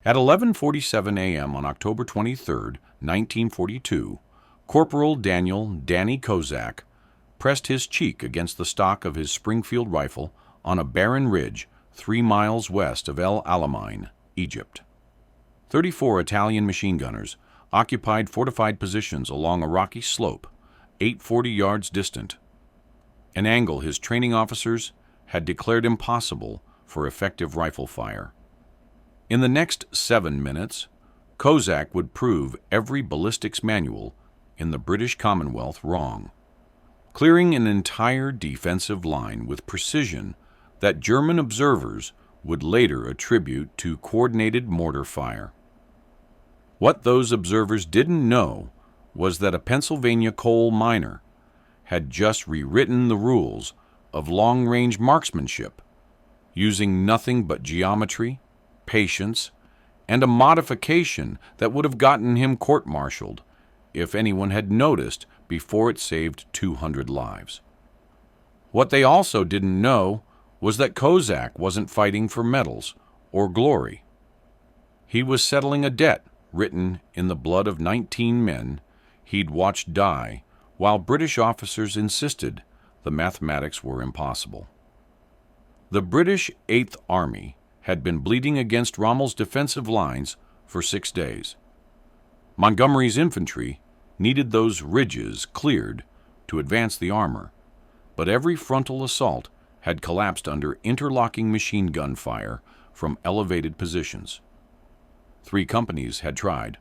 At 11:47 a.m. on October 23, 1942, Corporal Daniel "Danny" Kozak pressed his cheek against the stock of his Springfield rifle on a barren ridge 3 miles west of El Alamein, Egypt. 34 Italian machine gunners occupied fortified positions along a rocky slope, 840 yards distant, an angle his training officers had declared impossible for effective rifle fire. In the next 7 minutes, Kozak would prove every ballistics manual in the British Commonwealth wrong, clearing an entire defensive line with precision that German observers would later attribute to coordinated mortar fire. What those observers didn't know was that a Pennsylvania coal miner had just rewritten the rules of long-range marksmanship, using nothing but geometry, patience, and a modification that would have gotten him court-martialed if anyone had noticed before it saved 200 lives. What they also didn't know was that Kozak wasn't fighting for medals or glory. He was settling a debt written in the blood of 19 men he'd watched die while British officers insisted the mathematics were impossible. The British 8th Army had been bleeding against Rommel's defensive lines for 6 days. Montgomery's infantry needed those ridges cleared to advance the armor, but every frontal assault had collapsed under interlocking machine gun fire from elevated positions. 3 companies had tried.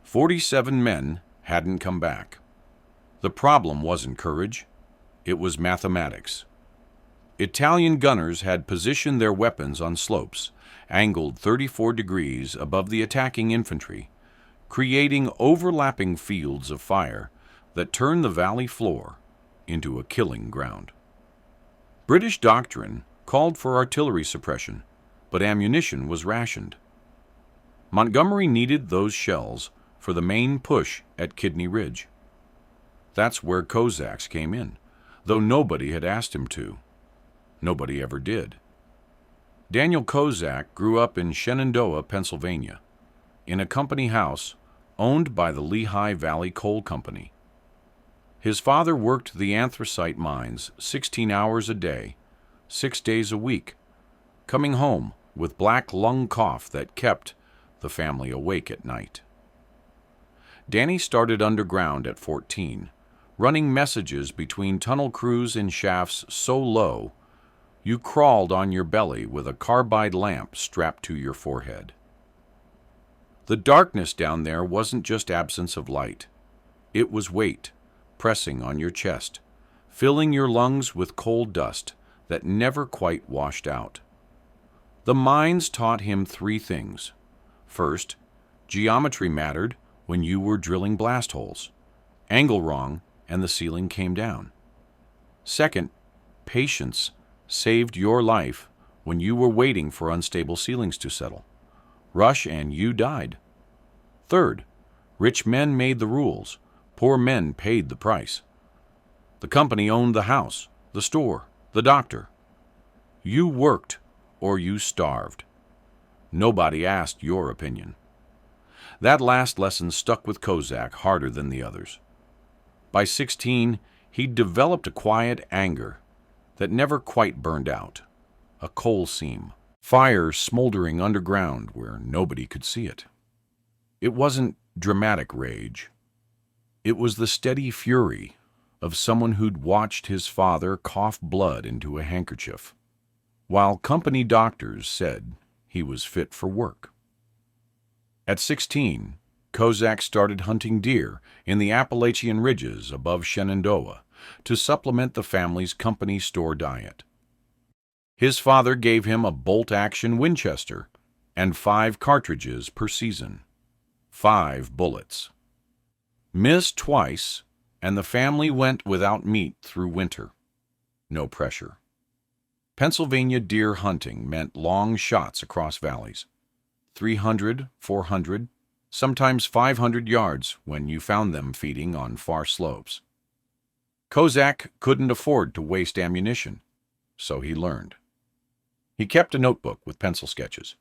47 men hadn't come back. The problem wasn't courage, it was mathematics. Italian gunners had positioned their weapons on slopes, angled 34 degrees above the attacking infantry, creating overlapping fields of fire that turned the valley floor into a killing ground. British doctrine called for artillery suppression, but ammunition was rationed. Montgomery needed those shells for the main push at Kidney Ridge. That's where Kozak's came in, though nobody had asked him to. Nobody ever did. Daniel Kozak grew up in Shenandoah, Pennsylvania, in a company house owned by the Lehigh Valley Coal Company. His father worked the anthracite mines 16 hours a day, 6 days a week, coming home with black lung cough that kept the family awake at night. Danny started underground at 14, running messages between tunnel crews in shafts so low you crawled on your belly with a carbide lamp strapped to your forehead. The darkness down there wasn't just absence of light. It was weight pressing on your chest, filling your lungs with coal dust that never quite washed out. The mines taught him 3 things. First, geometry mattered when you were drilling blast holes. Angle wrong and the ceiling came down. Second, patience saved your life when you were waiting for unstable ceilings to settle. Rush and you died. Third, rich men made the rules, poor men paid the price. The company owned the house, the store, the doctor. You worked or you starved. Nobody asked your opinion. That last lesson stuck with Kozak harder than the others. By 16, he'd developed a quiet anger that never quite burned out, a coal seam, fire smoldering underground where nobody could see it. It wasn't dramatic rage. It was the steady fury of someone who'd watched his father cough blood into a handkerchief, while company doctors said he was fit for work. At 16, Kozak started hunting deer in the Appalachian ridges above Shenandoah to supplement the family's company store diet. His father gave him a bolt-action Winchester and 5 cartridges per season, 5 bullets. Miss twice, and the family went without meat through winter. No pressure. Pennsylvania deer hunting meant long shots across valleys, 300, 400, sometimes 500 yards when you found them feeding on far slopes. Kozak couldn't afford to waste ammunition, so he learned. He kept a notebook with pencil sketches,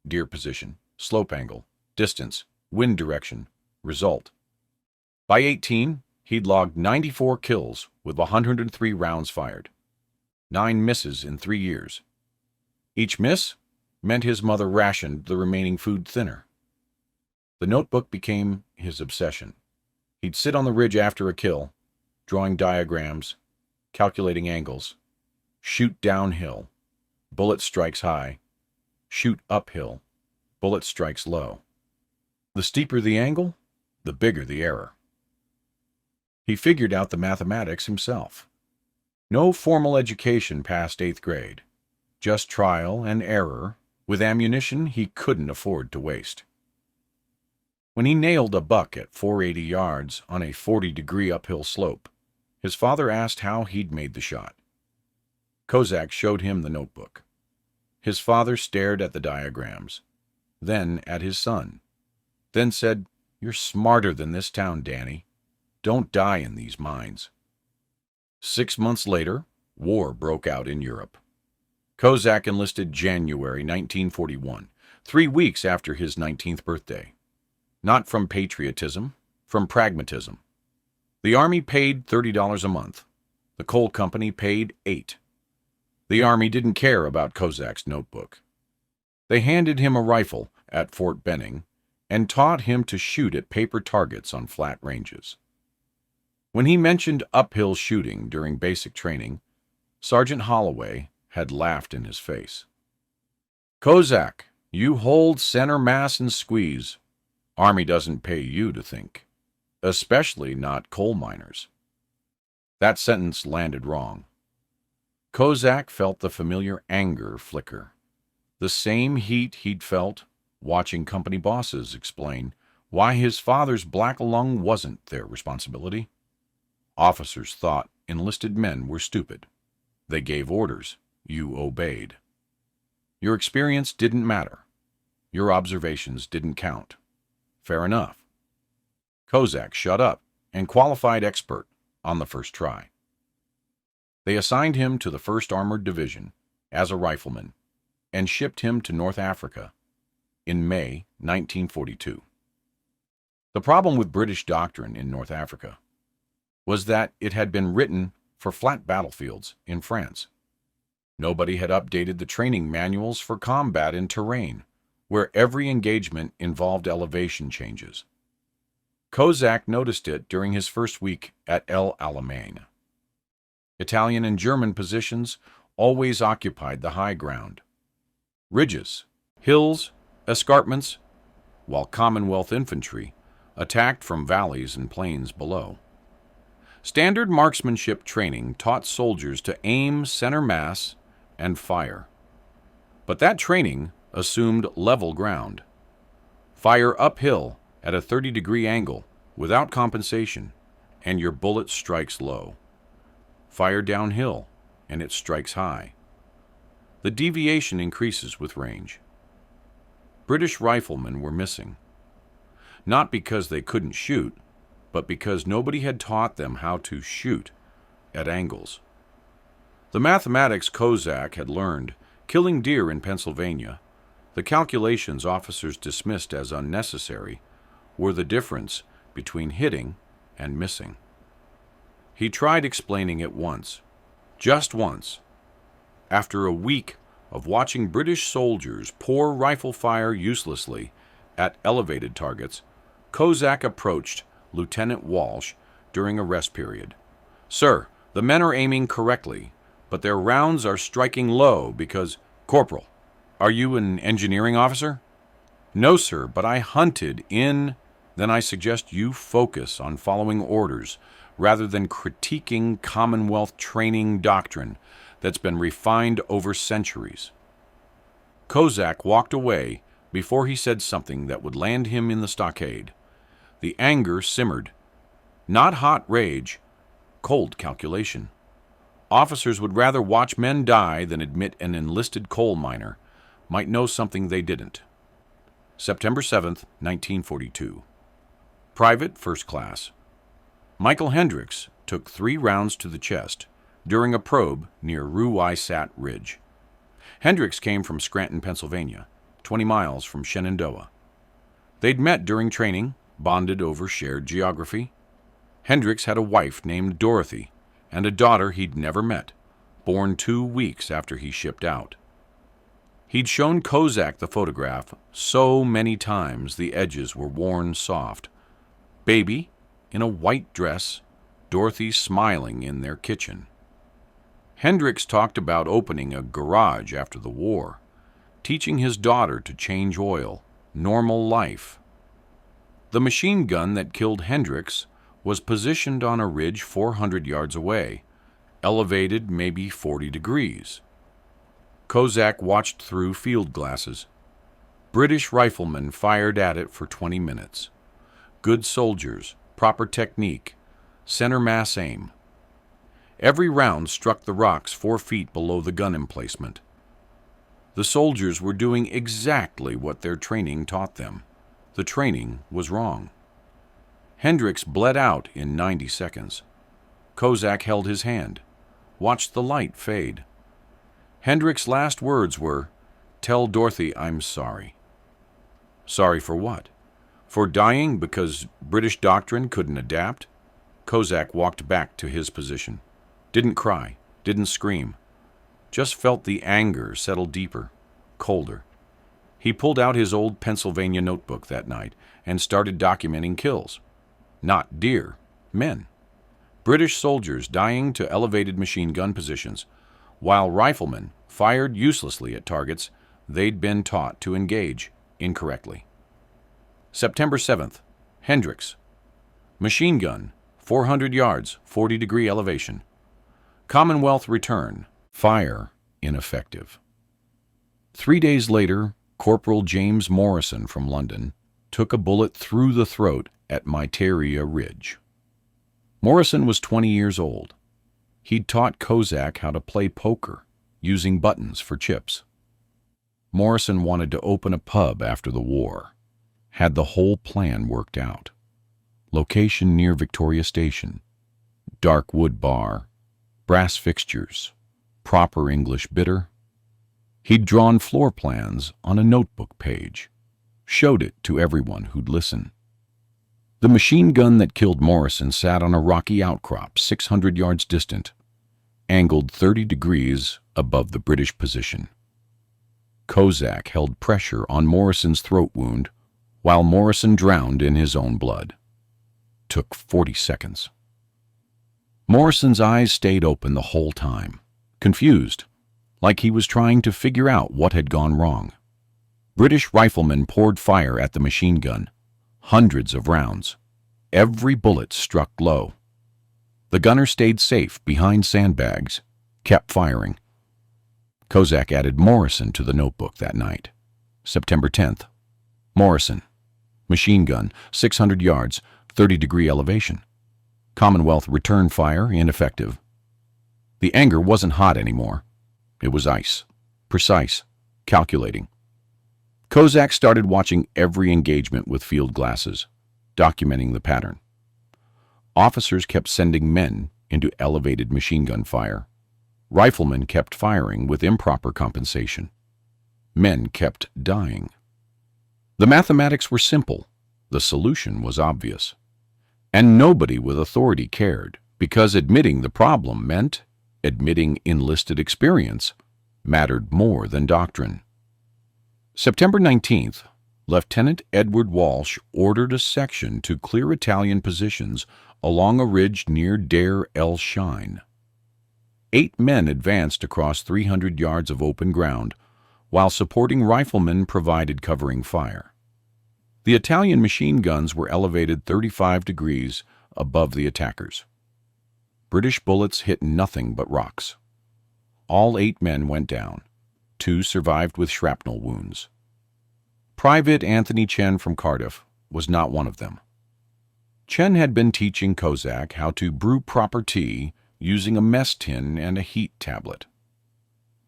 deer position, slope angle, distance, wind direction, result. By 18, he'd logged 94 kills with 103 rounds fired. 9 misses in 3 years. Each miss meant his mother rationed the remaining food thinner. The notebook became his obsession. He'd sit on the ridge after a kill, drawing diagrams, calculating angles, shoot downhill, bullet strikes high, shoot uphill, bullet strikes low. The steeper the angle, the bigger the error. He figured out the mathematics himself. No formal education past 8th grade, just trial and error with ammunition he couldn't afford to waste. When he nailed a buck at 480 yards on a 40-degree uphill slope, his father asked how he'd made the shot. Kozak showed him the notebook. His father stared at the diagrams, then at his son, then said, "You're smarter than this town, Danny. Don't die in these mines." 6 months later, war broke out in Europe. Kozak enlisted January 1941, 3 weeks after his 19th birthday. Not from patriotism, from pragmatism. The Army paid $30 a month. The coal company paid $8. The Army didn't care about Kozak's notebook. They handed him a rifle at Fort Benning and taught him to shoot at paper targets on flat ranges. When he mentioned uphill shooting during basic training, Sergeant Holloway had laughed in his face. "Kozak, you hold center mass and squeeze. Army doesn't pay you to think, especially not coal miners." That sentence landed wrong. Kozak felt the familiar anger flicker, the same heat he'd felt watching company bosses explain why his father's black lung wasn't their responsibility. Officers thought enlisted men were stupid. They gave orders. You obeyed. Your experience didn't matter. Your observations didn't count. Fair enough. Kozak shut up and qualified expert on the first try. They assigned him to the 1st Armored Division as a rifleman and shipped him to North Africa in May 1942. The problem with British doctrine in North Africa was that it had been written for flat battlefields in France. Nobody had updated the training manuals for combat in terrain, where every engagement involved elevation changes. Kozak noticed it during his first week at El Alamein. Italian and German positions always occupied the high ground. Ridges, hills, escarpments, while Commonwealth infantry attacked from valleys and plains below. Standard marksmanship training taught soldiers to aim center mass and fire. But that training assumed level ground. Fire uphill at a 30-degree angle without compensation, and your bullet strikes low. Fire downhill, and it strikes high. The deviation increases with range. British riflemen were missing. Not because they couldn't shoot, but because nobody had taught them how to shoot at angles. The mathematics Kozak had learned, killing deer in Pennsylvania, the calculations officers dismissed as unnecessary, were the difference between hitting and missing. He tried explaining it once, just once. After a week of watching British soldiers pour rifle fire uselessly at elevated targets, Kozak approached Lieutenant Walsh during a rest period. "Sir, the men are aiming correctly, but their rounds are striking low because—" "Corporal, are you an engineering officer?" "No, sir, but I hunted in—" "Then I suggest you focus on following orders rather than critiquing Commonwealth training doctrine that's been refined over centuries." Kozak walked away before he said something that would land him in the stockade. The anger simmered. Not hot rage, cold calculation. Officers would rather watch men die than admit an enlisted coal miner might know something they didn't. September 7th, 1942. Private, First Class. Michael Hendricks took 3 rounds to the chest during a probe near Ruwysat Ridge. Hendricks came from Scranton, Pennsylvania, 20 miles from Shenandoah. They'd met during training, bonded over shared geography. Hendricks had a wife named Dorothy and a daughter he'd never met, born 2 weeks after he shipped out. He'd shown Kozak the photograph so many times the edges were worn soft. Baby, in a white dress, Dorothy smiling in their kitchen. Hendricks talked about opening a garage after the war, teaching his daughter to change oil, normal life. The machine gun that killed Hendricks was positioned on a ridge 400 yards away, elevated maybe 40 degrees. Kozak watched through field glasses. British riflemen fired at it for 20 minutes. Good soldiers, proper technique, center mass aim. Every round struck the rocks 4 feet below the gun emplacement. The soldiers were doing exactly what their training taught them. The training was wrong. Hendricks bled out in 90 seconds. Kozak held his hand, watched the light fade. Hendricks' last words were, "Tell Dorothy I'm sorry." Sorry for what? For dying because British doctrine couldn't adapt? Kozak walked back to his position. Didn't cry, didn't scream. Just felt the anger settle deeper, colder. He pulled out his old Pennsylvania notebook that night and started documenting kills. Not deer, men. British soldiers dying to elevated machine gun positions, while riflemen fired uselessly at targets they'd been taught to engage incorrectly. September 7th, Hendricks. Machine gun, 400 yards, 40-degree elevation. Commonwealth return, fire ineffective. 3 days later, Corporal James Morrison from London took a bullet through the throat at Miteria Ridge. Morrison was 20 years old. He'd taught Kozak how to play poker, using buttons for chips. Morrison wanted to open a pub after the war. Had the whole plan worked out. Location near Victoria Station. Dark wood bar. Brass fixtures. Proper English bitter. He'd drawn floor plans on a notebook page. Showed it to everyone who'd listen. The machine gun that killed Morrison sat on a rocky outcrop 600 yards distant, angled 30 degrees above the British position. Kozak held pressure on Morrison's throat wound while Morrison drowned in his own blood. Took 40 seconds. Morrison's eyes stayed open the whole time, confused, like he was trying to figure out what had gone wrong. British riflemen poured fire at the machine gun, hundreds of rounds. Every bullet struck low. The gunner stayed safe behind sandbags, kept firing. Kozak added Morrison to the notebook that night. September 10th. Morrison. Machine gun, 600 yards, 30-degree elevation. Commonwealth return fire ineffective. The anger wasn't hot anymore. It was ice. Precise. Calculating. Kozak started watching every engagement with field glasses, documenting the pattern. Officers kept sending men into elevated machine gun fire. Riflemen kept firing with improper compensation. Men kept dying. The mathematics were simple. The solution was obvious. And nobody with authority cared, because admitting the problem meant admitting enlisted experience mattered more than doctrine. September 19th, Lieutenant Edward Walsh ordered a section to clear Italian positions along a ridge near Deir el Shine. 8 men advanced across 300 yards of open ground, while supporting riflemen provided covering fire. The Italian machine guns were elevated 35 degrees above the attackers. British bullets hit nothing but rocks. All 8 men went down. 2 survived with shrapnel wounds. Private Anthony Chen from Cardiff was not one of them. Chen had been teaching Kozak how to brew proper tea using a mess tin and a heat tablet.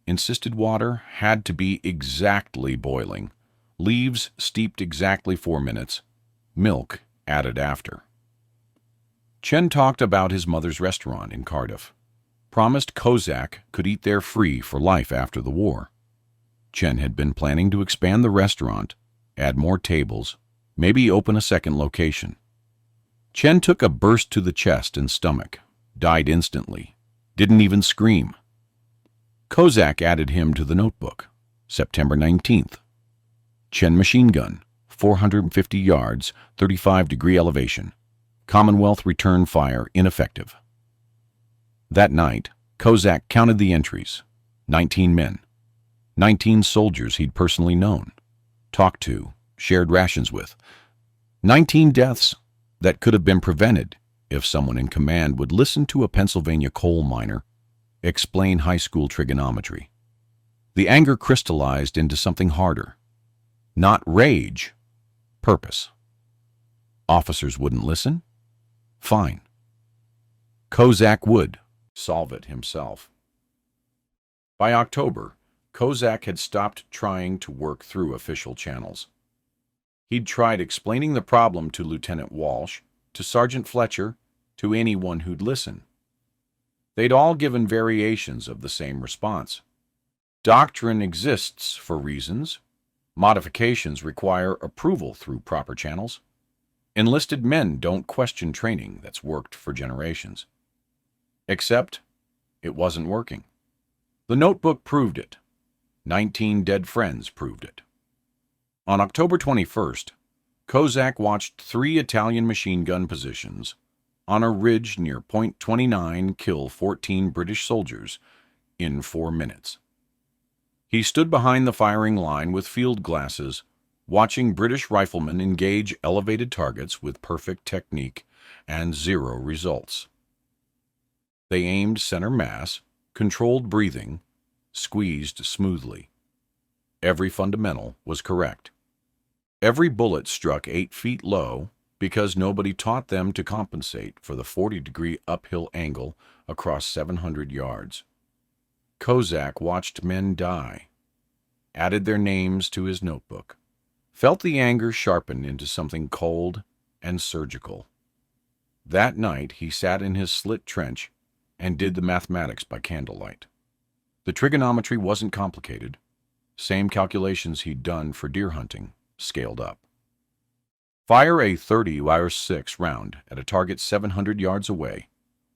Insisted water had to be exactly boiling, leaves steeped exactly 4 minutes, milk added after. Chen talked about his mother's restaurant in Cardiff, promised Kozak could eat there free for life after the war. Chen had been planning to expand the restaurant, add more tables, maybe open a second location. Chen took a burst to the chest and stomach, died instantly, didn't even scream. Kozak added him to the notebook. September 19th. Chen machine gun, 450 yards, 35-degree elevation. Commonwealth return fire ineffective. That night, Kozak counted the entries. 19 men. 19 soldiers he'd personally known, talked to, shared rations with. 19 deaths that could have been prevented if someone in command would listen to a Pennsylvania coal miner explain high school trigonometry. The anger crystallized into something harder. Not rage, purpose. Officers wouldn't listen? Fine. Kozak would solve it himself. By October, Kozak had stopped trying to work through official channels. He'd tried explaining the problem to Lieutenant Walsh, to Sergeant Fletcher, to anyone who'd listen. They'd all given variations of the same response. Doctrine exists for reasons. Modifications require approval through proper channels. Enlisted men don't question training that's worked for generations. Except it wasn't working. The notebook proved it. 19 dead friends proved it. On October 21st, Kozak watched 3 Italian machine gun positions on a ridge near Point 29 kill 14 British soldiers in 4 minutes. He stood behind the firing line with field glasses, watching British riflemen engage elevated targets with perfect technique and 0 results. They aimed center mass, controlled breathing, squeezed smoothly. Every fundamental was correct. Every bullet struck 8 feet low because nobody taught them to compensate for the 40-degree uphill angle across 700 yards. Kozak watched men die, added their names to his notebook, felt the anger sharpen into something cold and surgical. That night he sat in his slit trench and did the mathematics by candlelight. The trigonometry wasn't complicated. Same calculations he'd done for deer hunting, scaled up. Fire a 30-6 round at a target 700 yards away,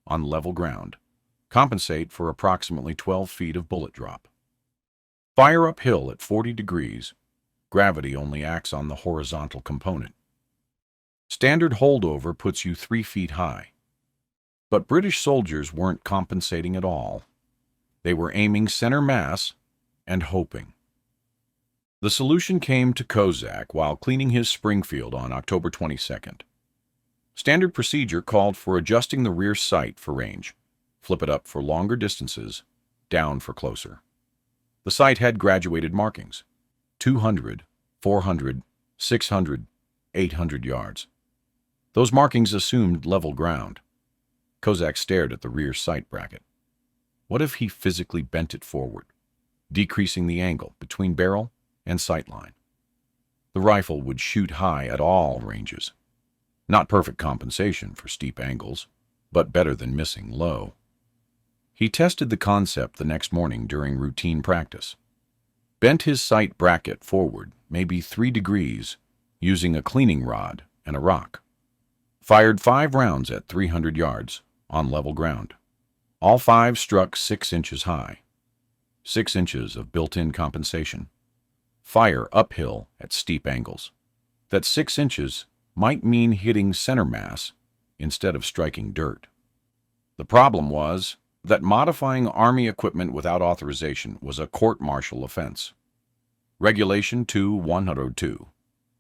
on level ground. Compensate for approximately 12 feet of bullet drop. Fire uphill at 40 degrees. Gravity only acts on the horizontal component. Standard holdover puts you 3 feet high. But British soldiers weren't compensating at all. They were aiming center mass and hoping. The solution came to Kozak while cleaning his Springfield on October 22nd. Standard procedure called for adjusting the rear sight for range, flip it up for longer distances, down for closer. The sight had graduated markings: 200, 400, 600, 800 yards. Those markings assumed level ground. Kozak stared at the rear sight bracket. What if he physically bent it forward, decreasing the angle between barrel and sight line? The rifle would shoot high at all ranges. Not perfect compensation for steep angles, but better than missing low. He tested the concept the next morning during routine practice. Bent his sight bracket forward maybe 3 degrees using a cleaning rod and a rock. Fired 5 rounds at 300 yards on level ground. All 5 struck 6 inches high. 6 inches of built-in compensation. Fire uphill at steep angles. That 6 inches might mean hitting center mass instead of striking dirt. The problem was that modifying Army equipment without authorization was a court-martial offense. Regulation 2-102.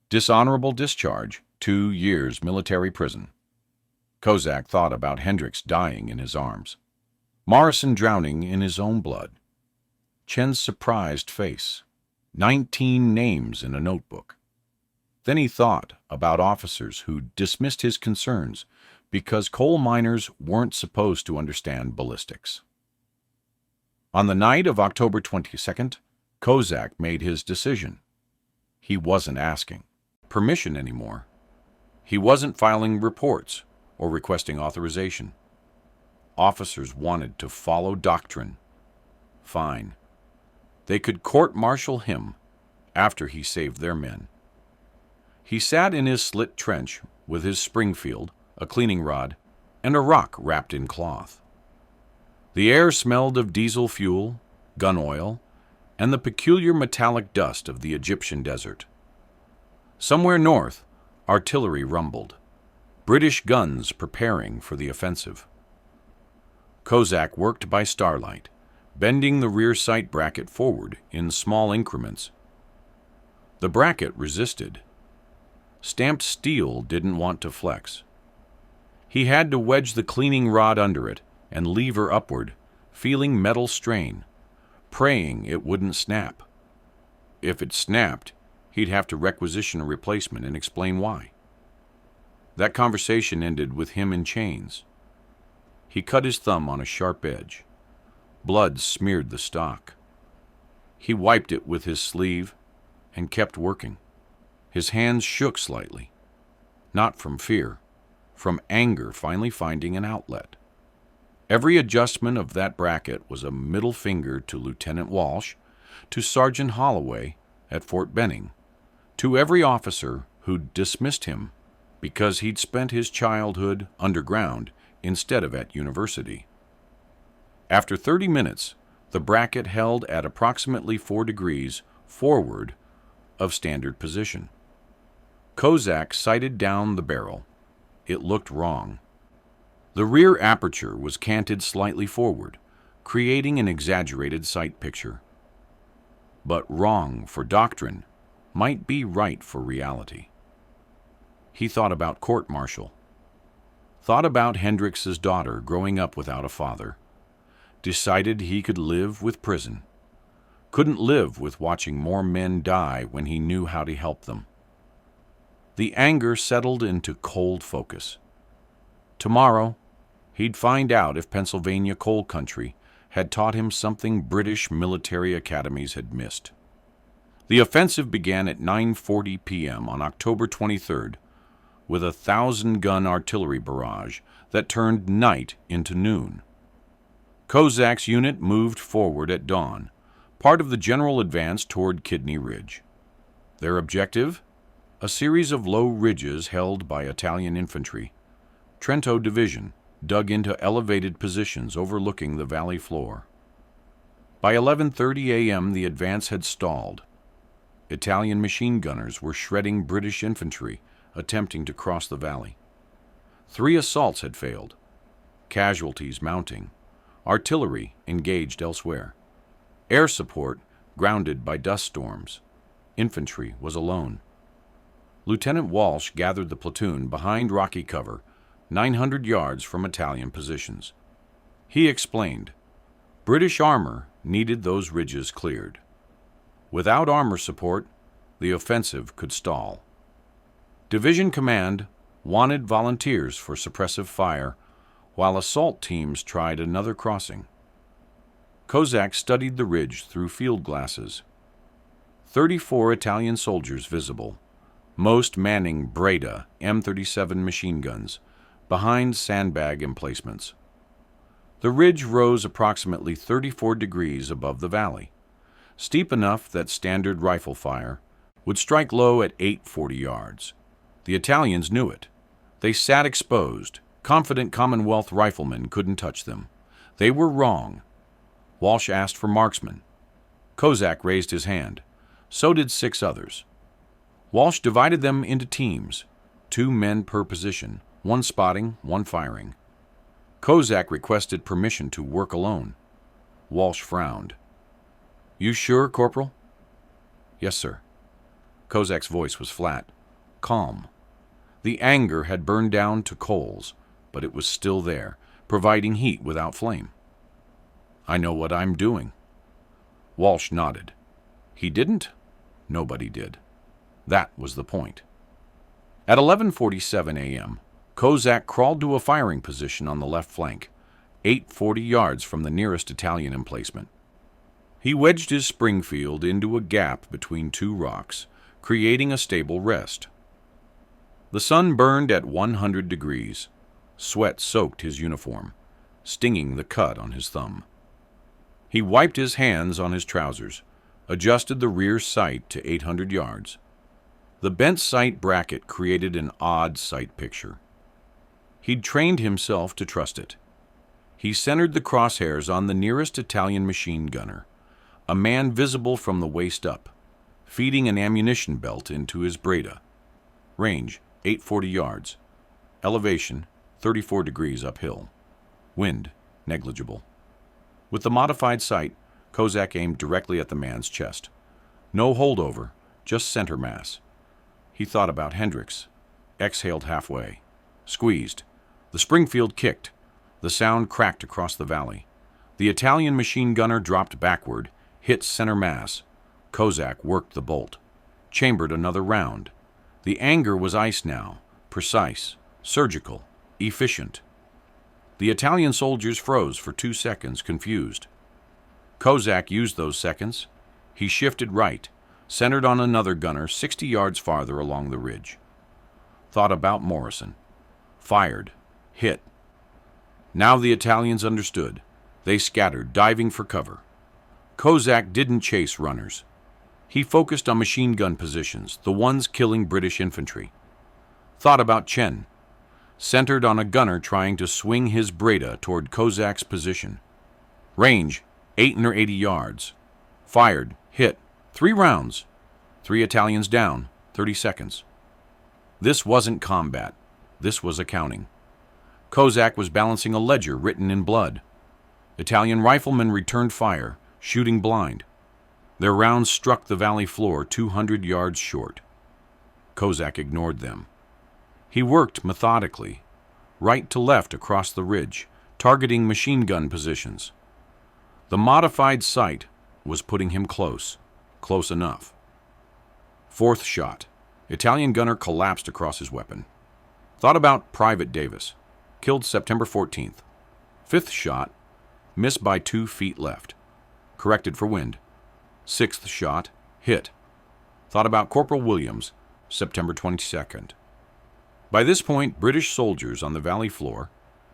Dishonorable discharge, 2 years military prison. Kozak thought about Hendricks dying in his arms, Morrison drowning in his own blood. Chen's surprised face. 19 names in a notebook. Then he thought about officers who dismissed his concerns because coal miners weren't supposed to understand ballistics. On the night of October 22nd, Kozak made his decision. He wasn't asking permission anymore. He wasn't filing reports or requesting authorization. Officers wanted to follow doctrine. Fine. They could court-martial him after he saved their men. He sat in his slit trench with his Springfield, a cleaning rod, and a rock wrapped in cloth. The air smelled of diesel fuel, gun oil, and the peculiar metallic dust of the Egyptian desert. Somewhere north, artillery rumbled, British guns preparing for the offensive. Kozak worked by starlight, bending the rear sight bracket forward in small increments. The bracket resisted. Stamped steel didn't want to flex. He had to wedge the cleaning rod under it and lever upward, feeling metal strain, praying it wouldn't snap. If it snapped, he'd have to requisition a replacement and explain why. That conversation ended with him in chains. He cut his thumb on a sharp edge. Blood smeared the stock. He wiped it with his sleeve and kept working. His hands shook slightly, not from fear, from anger finally finding an outlet. Every adjustment of that bracket was a middle finger to Lieutenant Walsh, to Sergeant Holloway at Fort Benning, to every officer who'd dismissed him because he'd spent his childhood underground instead of at university. After 30 minutes, the bracket held at approximately 4 degrees forward of standard position. Kozak sighted down the barrel. It looked wrong. The rear aperture was canted slightly forward, creating an exaggerated sight picture. But wrong for doctrine might be right for reality. He thought about court-martial, thought about Hendrix's daughter growing up without a father, decided he could live with prison, couldn't live with watching more men die when he knew how to help them. The anger settled into cold focus. Tomorrow, he'd find out if Pennsylvania coal country had taught him something British military academies had missed. The offensive began at 9:40 p.m. on October 23rd with a 1,000-gun artillery barrage that turned night into noon. Kozak's unit moved forward at dawn, part of the general advance toward Kidney Ridge. Their objective? A series of low ridges held by Italian infantry. Trento Division dug into elevated positions overlooking the valley floor. By 11:30 a.m. the advance had stalled. Italian machine gunners were shredding British infantry attempting to cross the valley. 3 assaults had failed. Casualties mounting. Artillery engaged elsewhere. Air support grounded by dust storms. Infantry was alone. Lieutenant Walsh gathered the platoon behind rocky cover, 900 yards from Italian positions. He explained, British armor needed those ridges cleared. Without armor support, the offensive could stall. Division command wanted volunteers for suppressive fire, while assault teams tried another crossing. Kozak studied the ridge through field glasses. 34 Italian soldiers visible, most manning Breda M37 machine guns, behind sandbag emplacements. The ridge rose approximately 34 degrees above the valley, steep enough that standard rifle fire would strike low at 840 yards. The Italians knew it. They sat exposed. Confident Commonwealth riflemen couldn't touch them. They were wrong. Walsh asked for marksmen. Kozak raised his hand. So did 6 others. Walsh divided them into teams, 2 men per position, 1 spotting, 1 firing. Kozak requested permission to work alone. Walsh frowned. "You sure, Corporal?" "Yes, sir." Kozak's voice was flat, calm. The anger had burned down to coals, but it was still there, providing heat without flame. "I know what I'm doing." Walsh nodded. He didn't? Nobody did. That was the point. At 11:47 a.m., Kozak crawled to a firing position on the left flank, 840 yards from the nearest Italian emplacement. He wedged his Springfield into a gap between 2 rocks, creating a stable rest. The sun burned at 100 degrees. Sweat soaked his uniform, stinging the cut on his thumb. He wiped his hands on his trousers, adjusted the rear sight to 800 yards. The bent sight bracket created an odd sight picture. He'd trained himself to trust it. He centered the crosshairs on the nearest Italian machine gunner, a man visible from the waist up, feeding an ammunition belt into his Breda. Range, 840 yards. Elevation, 34 degrees uphill. Wind, negligible. With the modified sight, Kozak aimed directly at the man's chest. No holdover, just center mass. He thought about Hendricks. Exhaled halfway. Squeezed. The Springfield kicked. The sound cracked across the valley. The Italian machine gunner dropped backward, hit center mass. Kozak worked the bolt. Chambered another round. The anger was ice now. Precise. Surgical. Efficient. The Italian soldiers froze for 2 seconds, confused. Kozak used those seconds. He shifted right, centered on another gunner 60 yards farther along the ridge. Thought about Morrison. Fired. Hit. Now the Italians understood. They scattered, diving for cover. Kozak didn't chase runners. He focused on machine gun positions, the ones killing British infantry. Thought about Chen. Centered on a gunner trying to swing his Breda toward Kozak's position. Range, 880 yards. Fired, hit, 3 rounds. 3 Italians down, 30 seconds. This wasn't combat. This was accounting. Kozak was balancing a ledger written in blood. Italian riflemen returned fire, shooting blind. Their rounds struck the valley floor 200 yards short. Kozak ignored them. He worked methodically, right to left across the ridge, targeting machine gun positions. The modified sight was putting him close enough. 4th shot. Italian gunner collapsed across his weapon. Thought about Private Davis. Killed September 14th. 5th shot. Missed by 2 feet left. Corrected for wind. 6th shot. Hit. Thought about Corporal Williams. September 22nd. By this point, British soldiers on the valley floor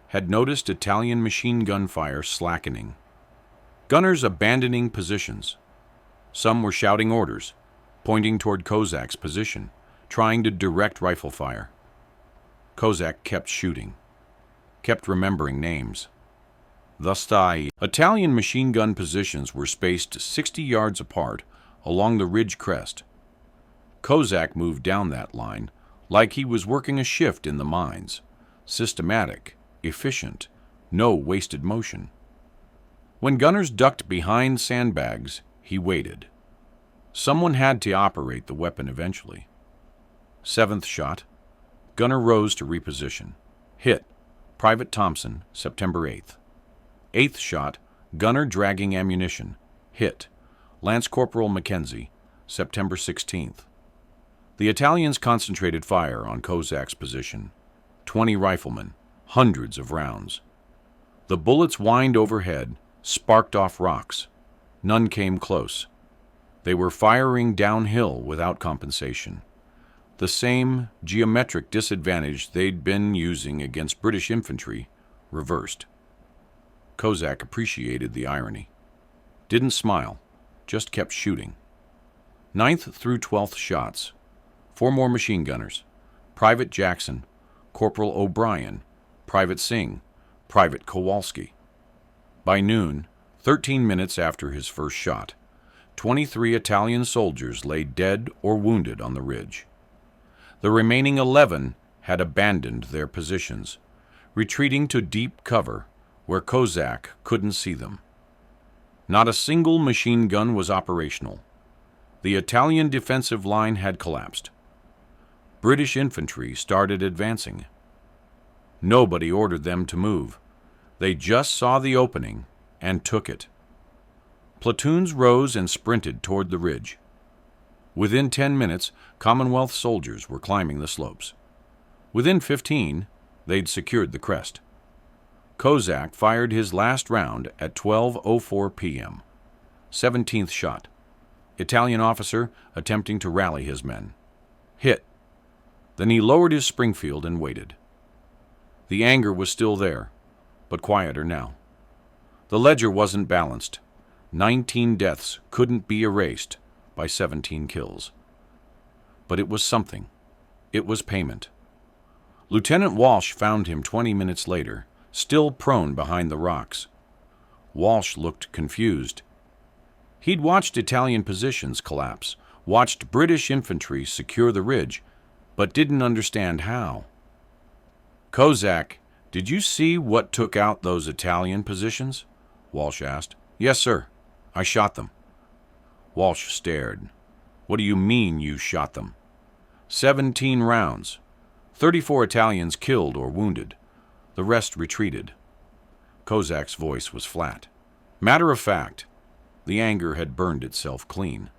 had noticed Italian machine gun fire slackening. Gunners abandoning positions. Some were shouting orders, pointing toward Kozak's position, trying to direct rifle fire. Kozak kept shooting, kept remembering names. The Italian machine gun positions were spaced 60 yards apart along the ridge crest. Kozak moved down that line like he was working a shift in the mines. Systematic, efficient, no wasted motion. When gunners ducked behind sandbags, he waited. Someone had to operate the weapon eventually. 7th shot. Gunner rose to reposition. Hit. Private Thompson, September 8th. 8th shot. Gunner dragging ammunition. Hit. Lance Corporal Mackenzie, September 16th. The Italians concentrated fire on Kozak's position. 20 riflemen, hundreds of rounds. The bullets whined overhead, sparked off rocks. None came close. They were firing downhill without compensation. The same geometric disadvantage they'd been using against British infantry reversed. Kozak appreciated the irony. Didn't smile, just kept shooting. 9th through 12th shots. 4 more machine gunners. Private Jackson, Corporal O'Brien, Private Singh, Private Kowalski. By noon, 13 minutes after his first shot, 23 Italian soldiers lay dead or wounded on the ridge. The remaining 11 had abandoned their positions, retreating to deep cover where Kozak couldn't see them. Not a single machine gun was operational. The Italian defensive line had collapsed. British infantry started advancing. Nobody ordered them to move. They just saw the opening and took it. Platoons rose and sprinted toward the ridge. Within 10 minutes, Commonwealth soldiers were climbing the slopes. Within 15, they'd secured the crest. Kozak fired his last round at 12:04 p.m. 17th shot. Italian officer attempting to rally his men. Hit. Then he lowered his Springfield and waited. The anger was still there, but quieter now. The ledger wasn't balanced. 19 deaths couldn't be erased by 17 kills. But it was something. It was payment. Lieutenant Walsh found him 20 minutes later, still prone behind the rocks. Walsh looked confused. He'd watched Italian positions collapse, watched British infantry secure the ridge, but didn't understand how. "Kozak, did you see what took out those Italian positions?" Walsh asked. "Yes, sir. I shot them." Walsh stared. "What do you mean you shot them?" 17 rounds. 34 Italians killed or wounded. The rest retreated." Kozak's voice was flat. Matter of fact. The anger had burned itself clean.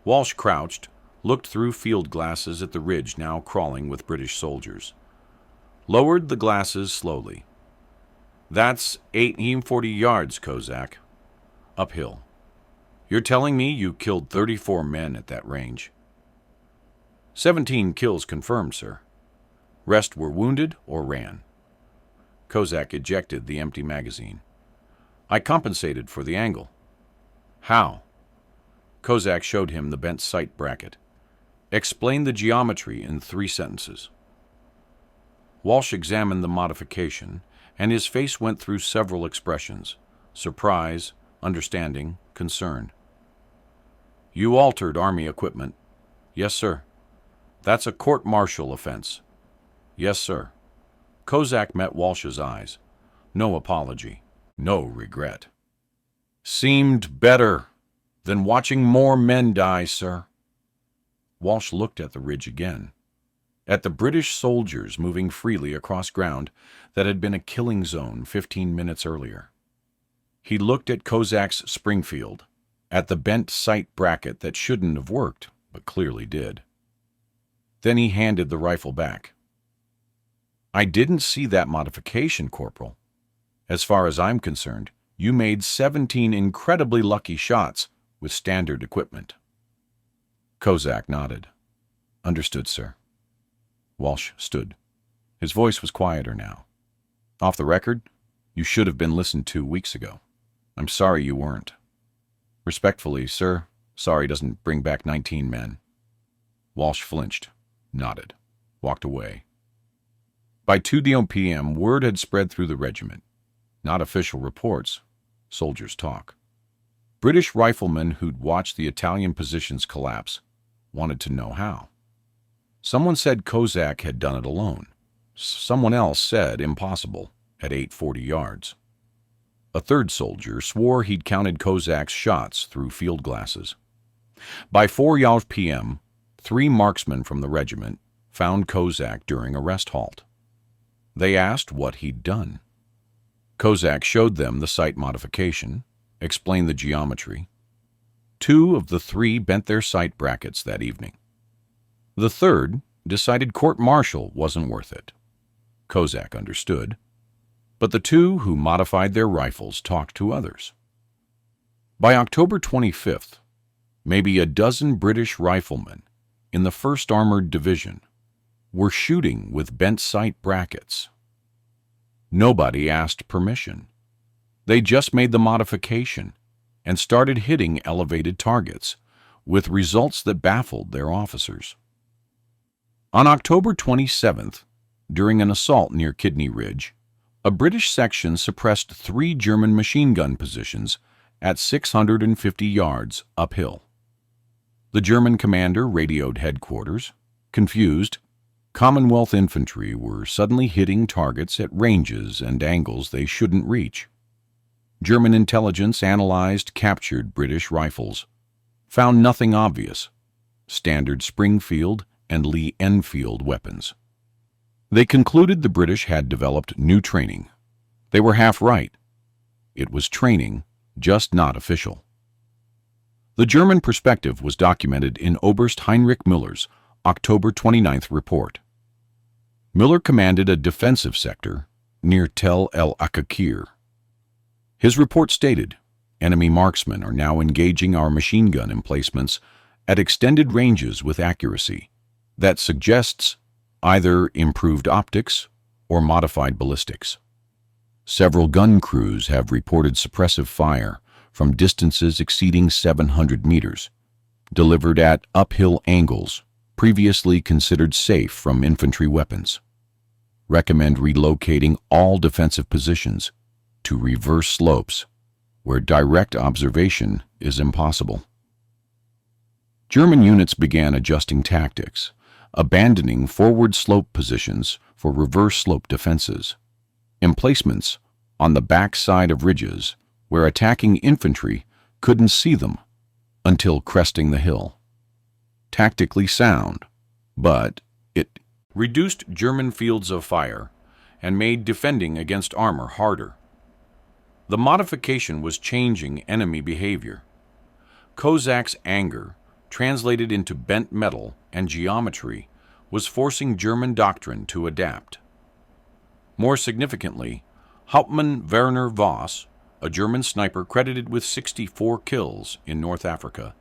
Walsh crouched, looked through field glasses at the ridge now crawling with British soldiers. Lowered the glasses slowly. "That's 840 yards, Kozak. Uphill. You're telling me you killed 34 men at that range?" 17 kills confirmed, sir. Rest were wounded or ran." Kozak ejected the empty magazine. "I compensated for the angle." "How?" Kozak showed him the bent sight bracket. "Explain the geometry in 3 sentences." Walsh examined the modification, and his face went through several expressions: surprise, understanding, concern. "You altered Army equipment." "Yes, sir." "That's a court-martial offense." "Yes, sir." Kozak met Walsh's eyes. No apology, no regret. "Seemed better than watching more men die, sir." Walsh looked at the ridge again, at the British soldiers moving freely across ground that had been a killing zone 15 minutes earlier. He looked at Kozak's Springfield, at the bent sight bracket that shouldn't have worked, but clearly did. Then he handed the rifle back. "I didn't see that modification, Corporal. As far as I'm concerned, you made 17 incredibly lucky shots with standard equipment." Kozak nodded. "Understood, sir." Walsh stood. His voice was quieter now. "Off the record, you should have been listened to weeks ago. I'm sorry you weren't." "Respectfully, sir, sorry doesn't bring back 19 men." Walsh flinched, nodded, walked away. By 2 p.m., word had spread through the regiment. Not official reports, soldiers' talk. British riflemen who'd watched the Italian positions collapse wanted to know how. Someone said Kozak had done it alone. Someone else said impossible at 840 yards. A third soldier swore he'd counted Kozak's shots through field glasses. By 4 p.m., 3 marksmen from the regiment found Kozak during a rest halt. They asked what he'd done. Kozak showed them the sight modification, explained the geometry. 2 of the 3 bent their sight brackets that evening. The third decided court-martial wasn't worth it. Kozak understood. But the 2 who modified their rifles talked to others. By October 25th, maybe a dozen British riflemen in the 1st Armored Division were shooting with bent sight brackets. Nobody asked permission. They just made the modification and started hitting elevated targets with results that baffled their officers. On October 27th, during an assault near Kidney Ridge, a British section suppressed 3 German machine gun positions at 650 yards uphill. The German commander radioed headquarters. Confused, Commonwealth infantry were suddenly hitting targets at ranges and angles they shouldn't reach. German intelligence analyzed captured British rifles, found nothing obvious: standard Springfield and Lee Enfield weapons. They concluded the British had developed new training. They were half right. It was training, just not official. The German perspective was documented in Oberst Heinrich Müller's October 29th report. Müller commanded a defensive sector near Tel El Akakir. His report stated, "Enemy marksmen are now engaging our machine gun emplacements at extended ranges with accuracy that suggests either improved optics or modified ballistics. Several gun crews have reported suppressive fire from distances exceeding 700 meters, delivered at uphill angles previously considered safe from infantry weapons. Recommend relocating all defensive positions to reverse slopes where direct observation is impossible. German units began adjusting tactics, abandoning forward slope positions for reverse slope defenses, emplacements on the back side of ridges where attacking infantry couldn't see them until cresting the hill. Tactically sound, but it reduced German fields of fire and made defending against armor harder. The modification was changing enemy behavior. Kozak's anger, translated into bent metal and geometry, was forcing German doctrine to adapt. More significantly, Hauptmann Werner Voss, a German sniper credited with 64 kills in North Africa,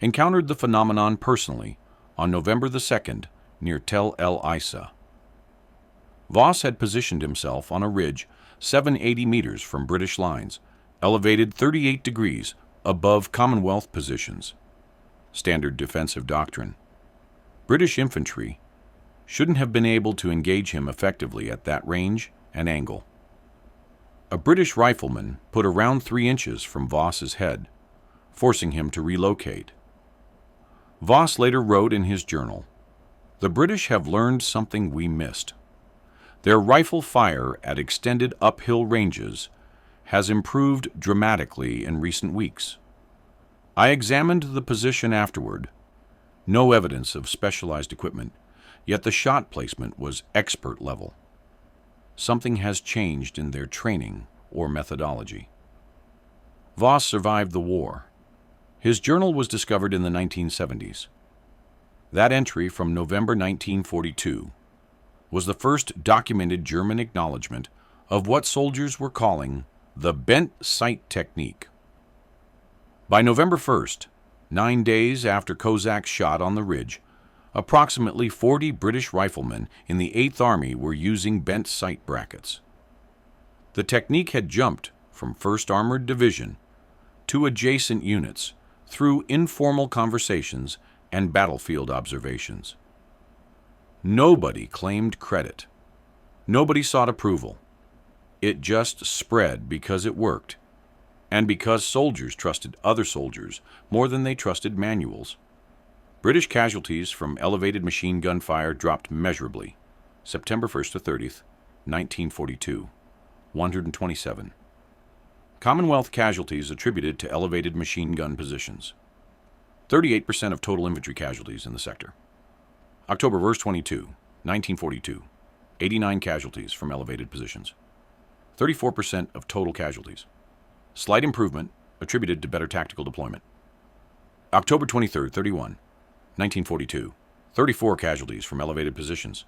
encountered the phenomenon personally on November 2nd near Tel El Isa. Voss had positioned himself on a ridge 780 meters from British lines, elevated 38 degrees above Commonwealth positions. Standard defensive doctrine. British infantry shouldn't have been able to engage him effectively at that range and angle. A British rifleman put around 3 inches from Voss's head, forcing him to relocate. Voss later wrote in his journal, "The British have learned something we missed. Their rifle fire at extended uphill ranges has improved dramatically in recent weeks. I examined the position afterward. No evidence of specialized equipment, yet the shot placement was expert level. Something has changed in their training or methodology." Voss survived the war. His journal was discovered in the 1970s. That entry from November 1942 was the first documented German acknowledgement of what soldiers were calling the bent sight technique. By November 1st, 9 days after Kozak's shot on the ridge, approximately 40 British riflemen in the 8th Army were using bent sight brackets. The technique had jumped from 1st Armored Division to adjacent units through informal conversations and battlefield observations. Nobody claimed credit. Nobody sought approval. It just spread because it worked, and because soldiers trusted other soldiers more than they trusted manuals. British casualties from elevated machine gun fire dropped measurably. September 1st to 30th, 1942, 127. Commonwealth casualties attributed to elevated machine gun positions. 38% of total infantry casualties in the sector. October 1st, 1942, 89 casualties from elevated positions. 34% of total casualties. Slight improvement attributed to better tactical deployment. October 23rd, 1942, 34 casualties from elevated positions.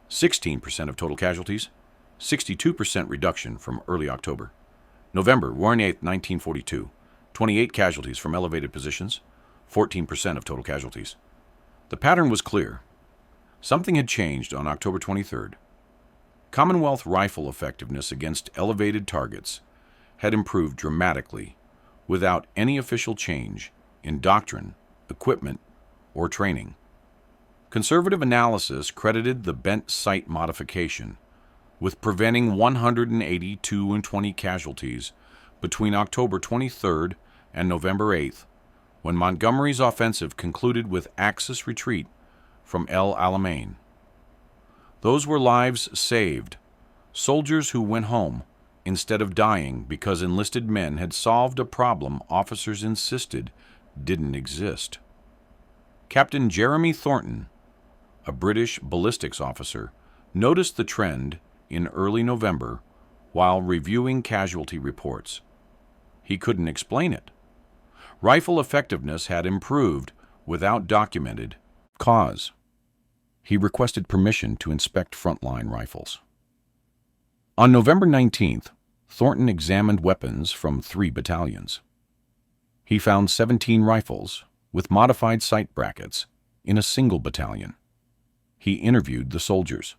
16% of total casualties. 62% reduction from early October. November 8th, 1942, 28 casualties from elevated positions. 14% of total casualties. The pattern was clear. Something had changed on October 23rd. Commonwealth rifle effectiveness against elevated targets had improved dramatically without any official change in doctrine, equipment, or training. Conservative analysis credited the bent sight modification with preventing 182 and 20 casualties between October 23rd and November 8th, when Montgomery's offensive concluded with Axis retreat from El Alamein. Those were lives saved, soldiers who went home instead of dying because enlisted men had solved a problem officers insisted didn't exist. Captain Jeremy Thornton, a British ballistics officer, noticed the trend in early November while reviewing casualty reports. He couldn't explain it. Rifle effectiveness had improved without documented cause. He requested permission to inspect frontline rifles. On November 19th, Thornton examined weapons from 3 battalions. He found 17 rifles with modified sight brackets in a single battalion. He interviewed the soldiers.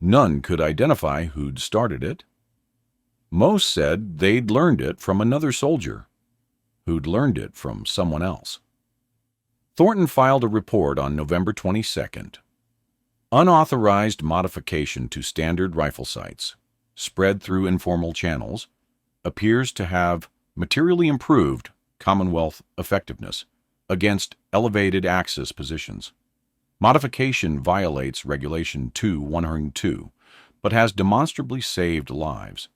None could identify who'd started it. Most said they'd learned it from another soldier who'd learned it from someone else. Thornton filed a report on November 22nd. Unauthorized modification to standard rifle sights, spread through informal channels, appears to have materially improved Commonwealth effectiveness against elevated axis positions. Modification violates Regulation 2-102, but has demonstrably saved lives.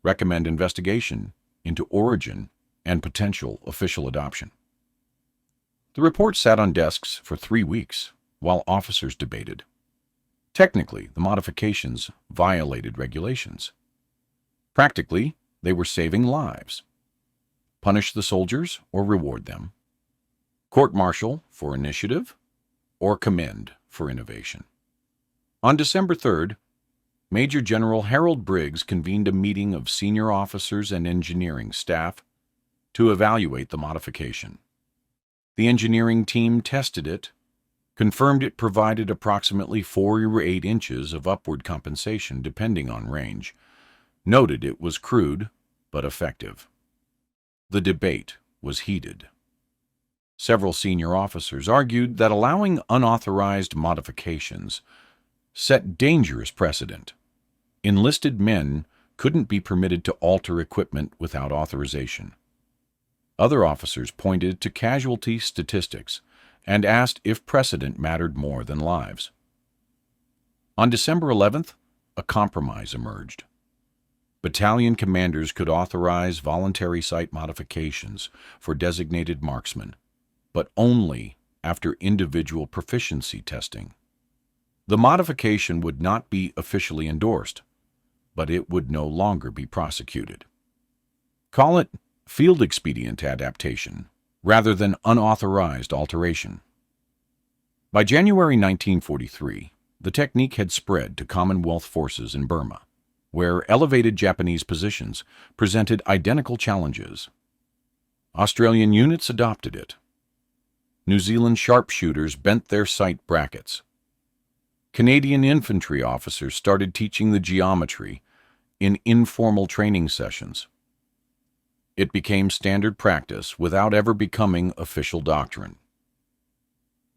Recommend investigation into origin and potential official adoption. The report sat on desks for 3 weeks while officers debated. Technically, the modifications violated regulations. Practically, they were saving lives. Punish the soldiers or reward them. Court-martial for initiative or commend for innovation. On December 3rd, Major General Harold Briggs convened a meeting of senior officers and engineering staff to evaluate the modification. The engineering team tested it, confirmed it provided approximately 4 or 8 inches of upward compensation depending on range, noted it was crude but effective. The debate was heated. Several senior officers argued that allowing unauthorized modifications set dangerous precedent. Enlisted men couldn't be permitted to alter equipment without authorization. Other officers pointed to casualty statistics and asked if precedent mattered more than lives. On December 11th, a compromise emerged. Battalion commanders could authorize voluntary sight modifications for designated marksmen, but only after individual proficiency testing. The modification would not be officially endorsed, but it would no longer be prosecuted. Call it field expedient adaptation rather than unauthorized alteration. By January 1943, the technique had spread to Commonwealth forces in Burma, where elevated Japanese positions presented identical challenges. Australian units adopted it. New Zealand sharpshooters bent their sight brackets. Canadian infantry officers started teaching the geometry in informal training sessions. It became standard practice without ever becoming official doctrine.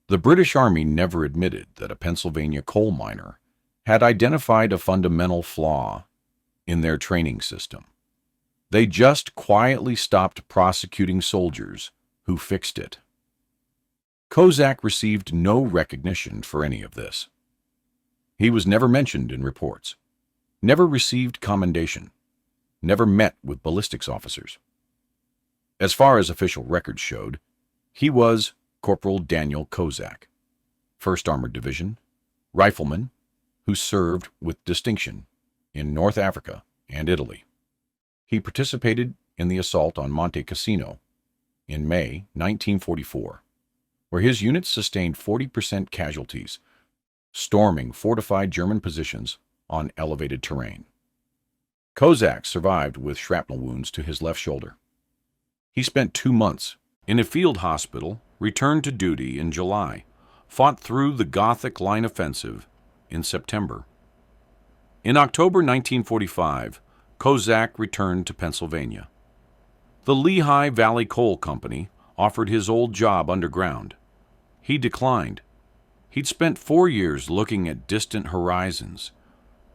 The British Army never admitted that a Pennsylvania coal miner had identified a fundamental flaw in their training system. They just quietly stopped prosecuting soldiers who fixed it. Kozak received no recognition for any of this. He was never mentioned in reports, never received commendation, never met with ballistics officers. As far as official records showed, he was Corporal Daniel Kozak, 1st Armored Division, rifleman, who served with distinction in North Africa and Italy. He participated in the assault on Monte Cassino in May 1944, where his unit sustained 40% casualties, storming fortified German positions on elevated terrain. Kozak survived with shrapnel wounds to his left shoulder. He spent 2 months in a field hospital, returned to duty in July, fought through the Gothic Line offensive in September. In October 1945, Kozak returned to Pennsylvania. The Lehigh Valley Coal Company offered his old job underground. He declined. He'd spent 4 years looking at distant horizons,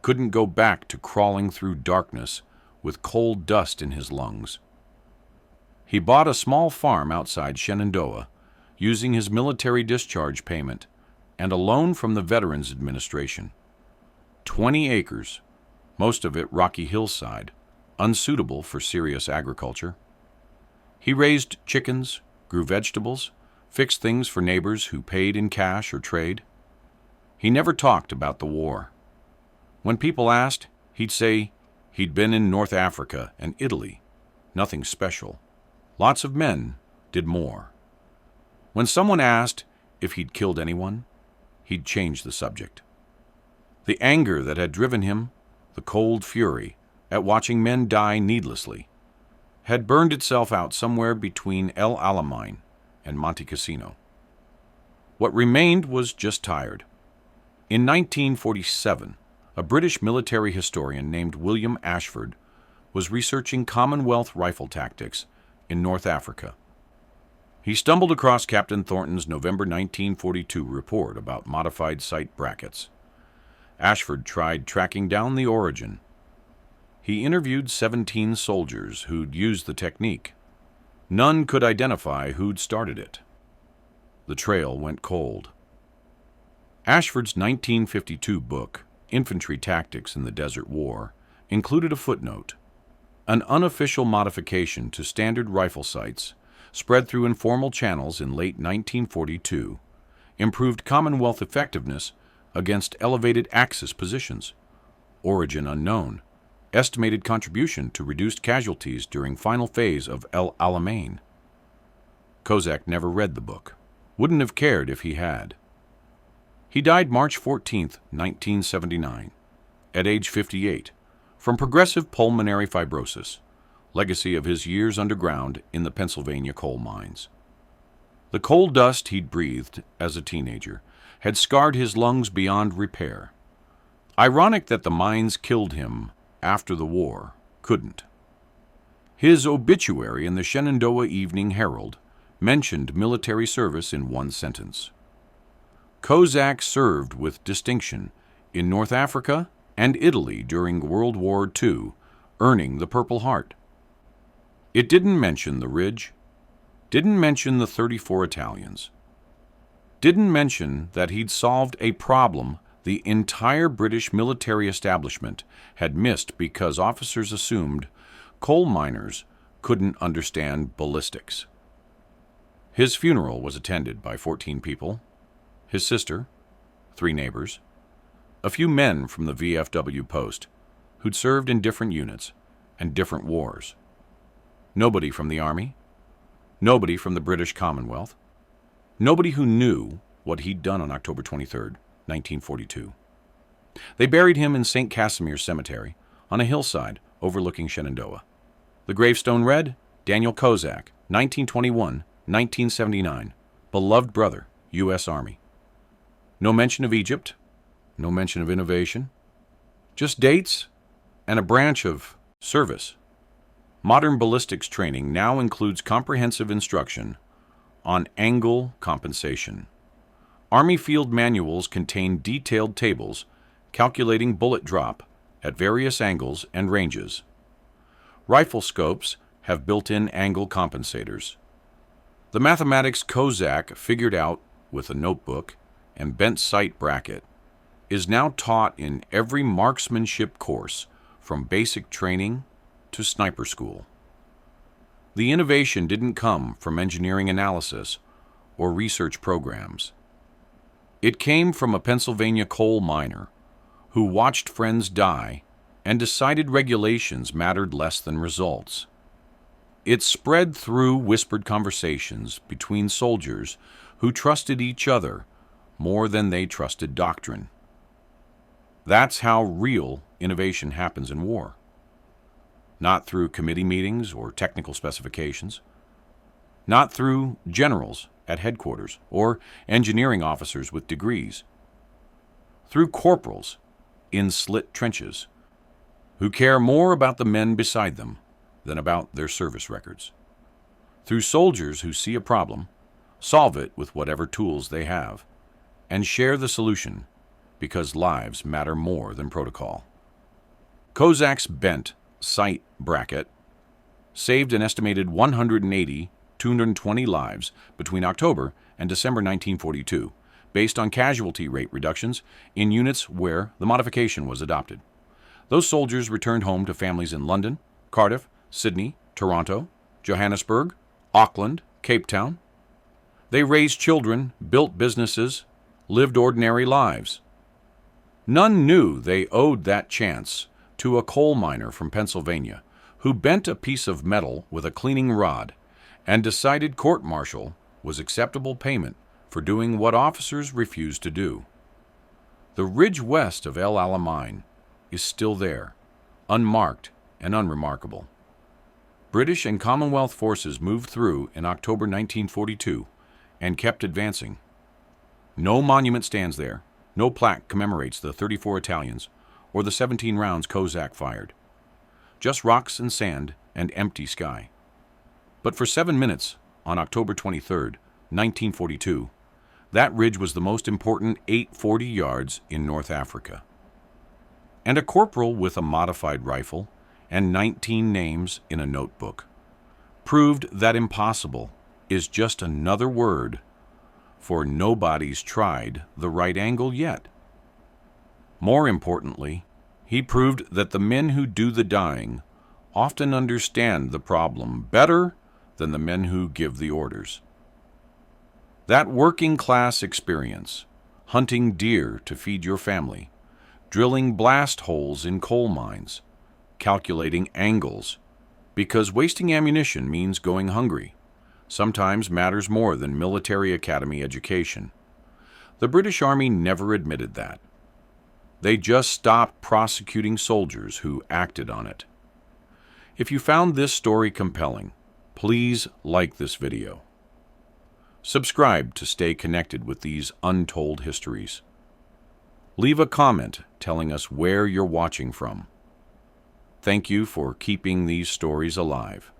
couldn't go back to crawling through darkness with coal dust in his lungs. He bought a small farm outside Shenandoah, using his military discharge payment and a loan from the Veterans Administration. 20 acres, most of it rocky hillside, unsuitable for serious agriculture. He raised chickens, grew vegetables, fixed things for neighbors who paid in cash or trade. He never talked about the war. When people asked, he'd say he'd been in North Africa and Italy. Nothing special. Lots of men did more. When someone asked if he'd killed anyone, he'd change the subject. The anger that had driven him, the cold fury at watching men die needlessly, had burned itself out somewhere between El Alamein and Monte Cassino. What remained was just tired. In 1947, a British military historian named William Ashford was researching Commonwealth rifle tactics in North Africa He stumbled across Captain Thornton's November 1942 report about modified sight brackets. Ashford tried tracking down the origin. He interviewed 17 soldiers who'd used the technique. None could identify who'd started it. The trail went cold. Ashford's 1952 book, Infantry Tactics in the Desert War, included a footnote. An unofficial modification to standard rifle sights, spread through informal channels in late 1942, improved Commonwealth effectiveness against elevated Axis positions. Origin unknown. Estimated contribution to reduced casualties during final phase of Alamein. Kozak never read the book. Wouldn't have cared if he had. He died March 14, 1979, at age 58, from progressive pulmonary fibrosis, legacy of his years underground in the Pennsylvania coal mines. The coal dust he'd breathed as a teenager had scarred his lungs beyond repair. Ironic that the mines killed him after the war couldn't. His obituary in the Shenandoah Evening Herald mentioned military service in one sentence. Kozak served with distinction in North Africa and Italy during World War II, earning the Purple Heart. It didn't mention the Ridge, didn't mention the 34 Italians, didn't mention that he'd solved a problem the entire British military establishment had missed because officers assumed coal miners couldn't understand ballistics. His funeral was attended by 14 people, his sister, 3 neighbors, a few men from the VFW post who'd served in different units and different wars. Nobody from the Army, nobody from the British Commonwealth, nobody who knew what he'd done on October 23, 1942. They buried him in St. Casimir Cemetery on a hillside overlooking Shenandoah. The gravestone read, Daniel Kozak, 1921-1979, beloved brother, U.S. Army. No mention of Egypt, no mention of innovation, just dates and a branch of service. Modern ballistics training now includes comprehensive instruction on angle compensation. Army field manuals contain detailed tables calculating bullet drop at various angles and ranges. Rifle scopes have built-in angle compensators. The mathematics Kozak figured out with a notebook and bent sight bracket is now taught in every marksmanship course from basic training to sniper school. The innovation didn't come from engineering analysis or research programs. It came from a Pennsylvania coal miner who watched friends die and decided regulations mattered less than results. It spread through whispered conversations between soldiers who trusted each other more than they trusted doctrine. That's how real innovation happens in war. Not through committee meetings or technical specifications. Not through generals at headquarters or engineering officers with degrees. Through corporals in slit trenches who care more about the men beside them than about their service records. Through soldiers who see a problem, solve it with whatever tools they have, and share the solution because lives matter more than protocol. Kozak's bent sight bracket saved an estimated 220 lives between October and December 1942, based on casualty rate reductions in units where the modification was adopted. Those soldiers returned home to families in London, Cardiff, Sydney, Toronto, Johannesburg, Auckland, Cape Town. They raised children, built businesses, lived ordinary lives. None knew they owed that chance to a coal miner from Pennsylvania who bent a piece of metal with a cleaning rod and decided court-martial was acceptable payment for doing what officers refused to do. The ridge west of El Alamein is still there, unmarked and unremarkable. British and Commonwealth forces moved through in October 1942 and kept advancing. No monument stands there, no plaque commemorates the 34 Italians or the 17 rounds Kozak fired. Just rocks and sand and empty sky. But for 7 minutes, on October 23, 1942. That ridge was the most important 840 yards in North Africa. And a corporal with a modified rifle and 19 names in a notebook proved that impossible is just another word for nobody's tried the right angle yet. More importantly, he proved that the men who do the dying often understand the problem better than the men who give the orders. That working class experience, hunting deer to feed your family, drilling blast holes in coal mines, calculating angles, because wasting ammunition means going hungry, sometimes matters more than military academy education. The British Army never admitted that. They just stopped prosecuting soldiers who acted on it. If you found this story compelling, please like this video. Subscribe to stay connected with these untold histories. Leave a comment telling us where you're watching from. Thank you for keeping these stories alive.